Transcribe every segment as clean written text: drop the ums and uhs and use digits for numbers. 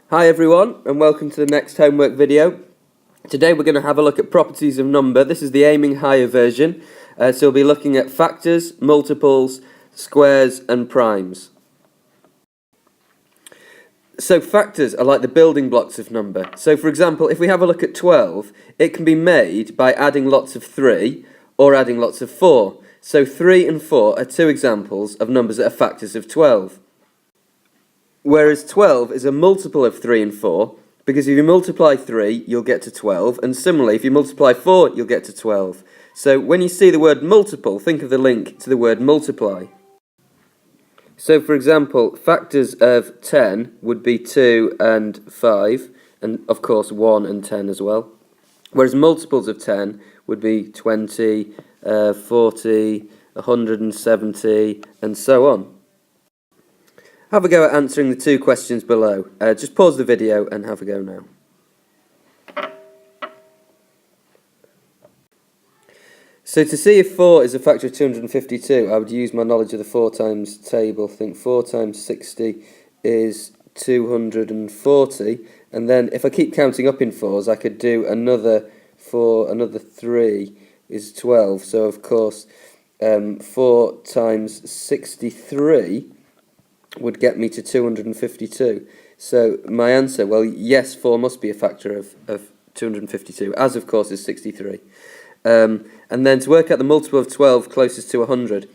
Hi everyone, and welcome to the next homework video. Today we're going to have a look at properties of number. This is the aiming higher version, so we'll be looking at factors, multiples, squares and primes. So factors are like the building blocks of number. So for example, if we have a look at 12, it can be made by adding lots of 3 or adding lots of 4. So 3 and 4 are two examples of numbers that are factors of 12. Whereas 12 is a multiple of 3 and 4, because if you multiply 3, you'll get to 12, and similarly, if you multiply 4, you'll get to 12. So when you see the word multiple, think of the link to the word multiply. So for example, factors of 10 would be 2 and 5, and of course 1 and 10 as well. Whereas multiples of 10 would be 20, 40, 170, and so on. Have a go at answering the two questions below. Just pause the video and have a go now. So to see if 4 is a factor of 252, I would use my knowledge of the 4 times table. Think 4 times 60 is 240, and then if I keep counting up in 4s, I could do another 4, another 3 is 12. So of course 4 times 63 would get me to 252. So my answer, well, yes, 4 must be a factor of 252, as of course is 63. And then to work out the multiple of 12 closest to 100,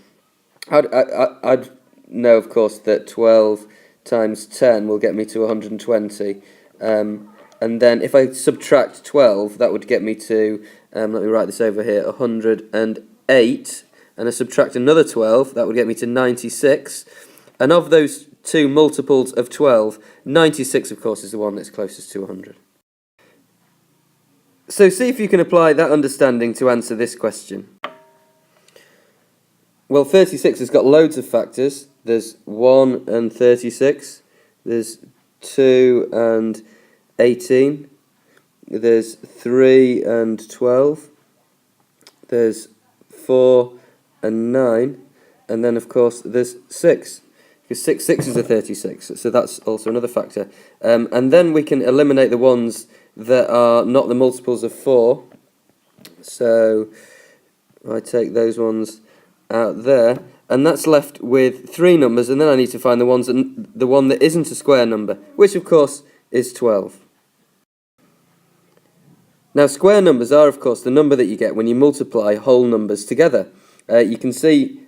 I'd know, of course, that 12 times 10 will get me to 120. And then if I subtract 12, that would get me to, let me write this over here, 108. And I subtract another 12, that would get me to 96. And of those two multiples of 12, 96, of course, is the one that's closest to 100. So see if you can apply that understanding to answer this question. Well, 36 has got loads of factors. There's 1 and 36. There's 2 and 18. There's 3 and 12. There's 4 and 9. And then, of course, there's 6. Because 6 sixes are 36, so that's also another factor. And then we can eliminate the ones that are not the multiples of 4. So I take those ones out there, and that's left with 3 numbers, and then I need to find the one that isn't a square number, which of course is 12. Now square numbers are of course the number that you get when you multiply whole numbers together. You can see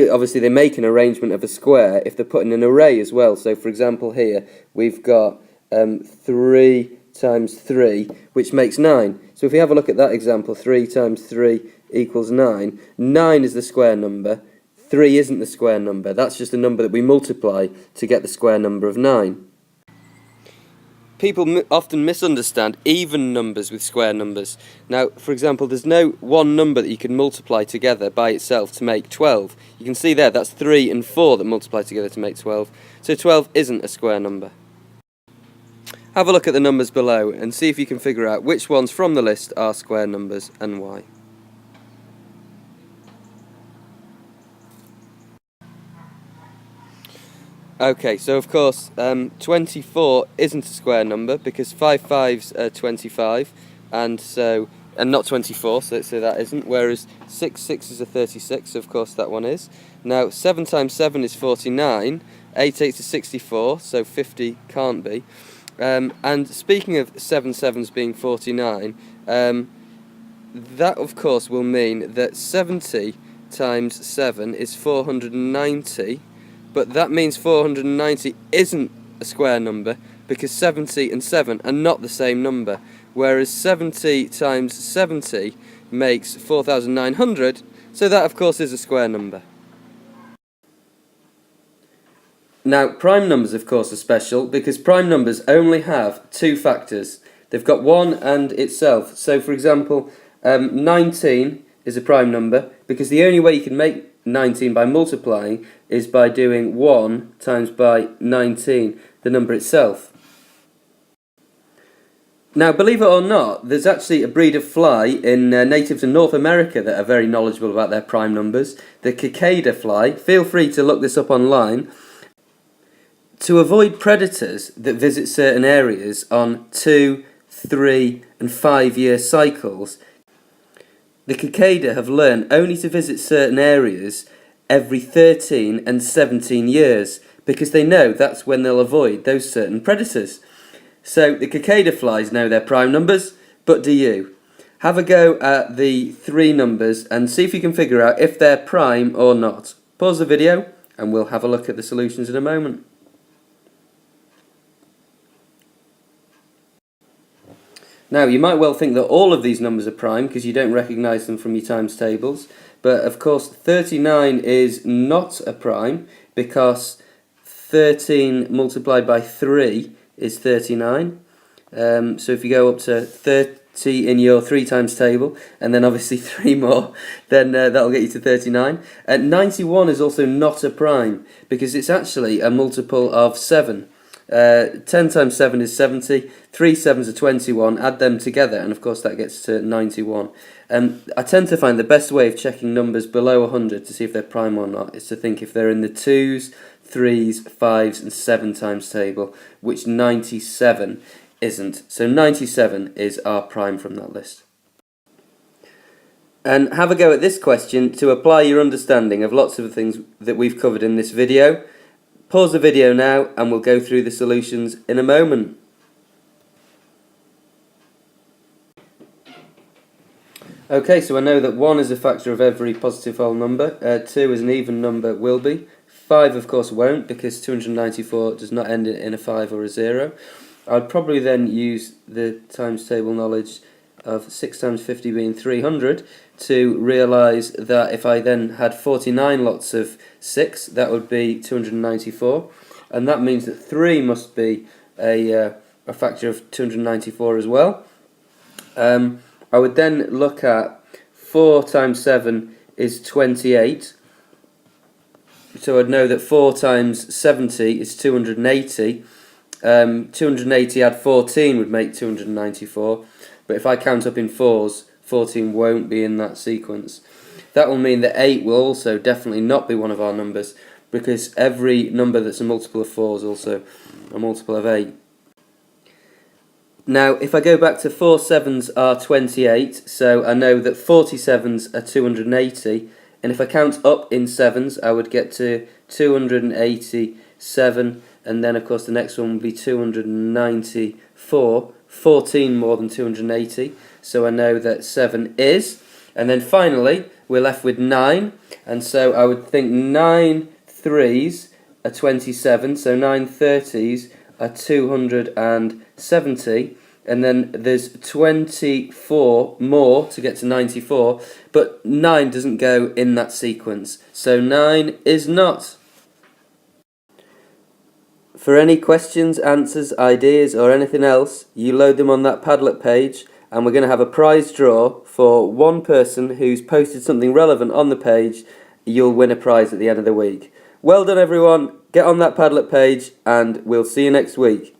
obviously they make an arrangement of a square if they're put in an array as well. So for example here we've got 3 times 3, which makes 9. So if we have a look at that example, 3 times 3 equals 9. 9 is the square number, 3 isn't the square number. That's just a number that we multiply to get the square number of 9. People often misunderstand even numbers with square numbers. Now, for example, there's no one number that you can multiply together by itself to make 12. You can see there, that's 3 and 4 that multiply together to make 12. So 12 isn't a square number. Have a look at the numbers below and see if you can figure out which ones from the list are square numbers and why. Okay, so of course 24 isn't a square number because 5 5s are 25 and not 24, so that isn't, whereas 6 6s are 36, so of course that one is. Now 7 times 7 is 49, 8 8s is 64, so 50 can't be. And speaking of 7 7s being 49, that of course will mean that 70 times 7 is 490, but that means 490 isn't a square number because 70 and 7 are not the same number, whereas 70 times 70 makes 4,900, so that of course is a square number. Now prime numbers of course are special because prime numbers only have 2 factors. They've got 1 and itself. So for example 19 is a prime number because the only way you can make 19 by multiplying is by doing 1 times by 19, the number itself. Now, believe it or not, there's actually a breed of fly in natives in North America that are very knowledgeable about their prime numbers. The cicada fly. Feel free to look this up online. To avoid predators that visit certain areas on 2, 3 and 5 year cycles, the cicada have learned only to visit certain areas every 13 and 17 years because they know that's when they'll avoid those certain predators. So the cicada flies know their prime numbers, but do you? Have a go at the 3 numbers and see if you can figure out if they're prime or not. Pause the video and we'll have a look at the solutions in a moment. Now, you might well think that all of these numbers are prime because you don't recognise them from your times tables, but of course 39 is not a prime because 13 multiplied by 3 is 39. So if you go up to 30 in your 3 times table, and then obviously 3 more, then that'll get you to 39. 91 is also not a prime because it's actually a multiple of 7. 10 times 7 is 70, 3 7s are 21, add them together and of course that gets to 91. I tend to find the best way of checking numbers below 100 to see if they're prime or not is to think if they're in the 2s, 3s, 5s and 7 times table, which 97 isn't. So 97 is our prime from that list. And have a go at this question to apply your understanding of lots of the things that we've covered in this video. Pause the video now and we'll go through the solutions in a moment. Okay, so I know that 1 is a factor of every positive whole number, 2 is an even number, will be. 5 of course won't because 294 does not end in a 5 or a 0. I'd probably then use the times table knowledge of 6 times 50 being 300 to realise that if I then had 49 lots of 6, that would be 294, and that means that 3 must be a factor of 294 as well. I would then look at 4 times 7 is 28, so I'd know that 4 times 70 is 280. 280 add 14 would make 294, but if I count up in 4s, 14 won't be in that sequence. That will mean that 8 will also definitely not be one of our numbers because every number that's a multiple of 4 is also a multiple of 8. Now, if I go back to 4 7s are 28, so I know that 47s are 280, and if I count up in 7s, I would get to 287, and then of course the next one would be 294, 14 more than 280, so I know that 7 is, and then finally we're left with 9, and so I would think 9 3s are 27, so 9 30s are 270, and then there's 24 more to get to 94, but 9 doesn't go in that sequence, so 9 is not. For any questions, answers, ideas or anything else, you load them on that Padlet page, and we're going to have a prize draw for one person who's posted something relevant on the page. You'll win a prize at the end of the week. Well done everyone, get on that Padlet page and we'll see you next week.